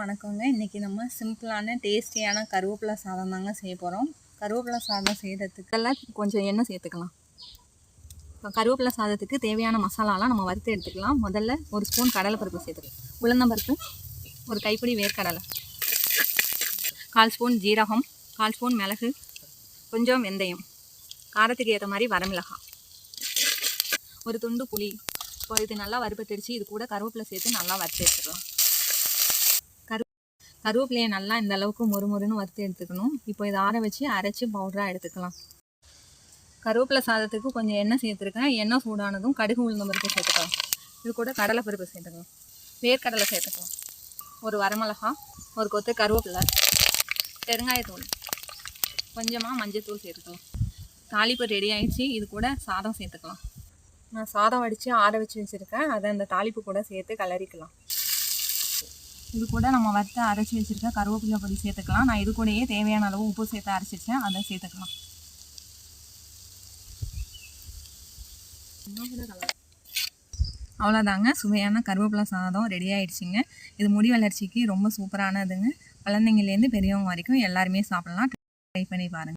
வணக்கங்க. இன்றைக்கி நம்ம சிம்பிளான டேஸ்டியான கருவேப்பிலை சாதம் தாங்க செய்ய போகிறோம். கருவேப்பிலை சாதம் செய்கிறதுக்கெல்லாம் கொஞ்சம் எண்ணெய் சேர்த்துக்கலாம். இப்போ கருவேப்பிலை சாதத்துக்கு தேவையான மசாலாலாம் நம்ம வறுத்து எடுத்துக்கலாம். முதல்ல ஒரு ஸ்பூன் கடலைப்பருப்பு சேர்த்துக்கலாம். உளுந்தம்பருப்பு, ஒரு கைப்பிடி வேர்க்கடலை, 1/4 ஸ்பூன் ஜீரகம், 1/4 ஸ்பூன் மிளகு, கொஞ்சம் வெந்தயம், காரத்துக்கு ஏற்ற மாதிரி வரமிளகாய், ஒரு துண்டு புளி. இப்போ இது நல்லா வறுப்பட்டுடுச்சு. இது கூட கருவேப்பிலை சேர்த்து நல்லா வறுத்து எடுத்துக்கலாம். கருவேப்பிலையை நல்லா இந்த அளவுக்கு மொறுமொறுன்னு வறுத்து எடுத்துக்கணும். இப்போ இதை ஆற வச்சு அரைச்சி பவுடராக எடுத்துக்கலாம். கருவேப்பிலை சாதத்துக்கு கொஞ்சம் எண்ணெய் சேர்த்துருக்கேன். எண்ணெய் சூடானதும் கடுகு உளுந்தம் பருப்பு சேர்த்துக்கலாம். இது கூட கடலைப்பருப்பு சேர்த்துக்கலாம், வேர்க்கடலை சேர்த்துக்கலாம், ஒரு வரமிளகா, ஒரு கொத்து கருவேப்பிலை, பெருங்காயத்தூள், கொஞ்சமாக மஞ்சள்தூள் சேர்த்துக்கலாம். தாளிப்பு ரெடி ஆகிடுச்சு. இது கூட சாதம் சேர்த்துக்கலாம். நான் சாதம் வடித்து ஆற வச்சு வச்சுருக்கேன். அதை அந்த தாளிப்பு கூட சேர்த்து கலரிக்கலாம். இது கூட நம்ம வறுத்து அரைச்சி வச்சுருக்க கருவேப்பிலை பொடி சேர்த்துக்கலாம். நான் இது கூடயே தேவையான அளவு உப்பு சேர்த்து அரைச்சிச்சேன், அதை சேர்த்துக்கலாம். அவ்வளோதாங்க, சுவையான கருவேப்பிலை சாதம் ரெடி ஆகிடுச்சிங்க. இது முடி வளர்ச்சிக்கு ரொம்ப சூப்பரானதுங்க. குழந்தைங்கள்லேருந்து பெரியவங்க வரைக்கும் எல்லாருமே சாப்பிட்லாம். ட்ரை பண்ணி பாருங்கள்.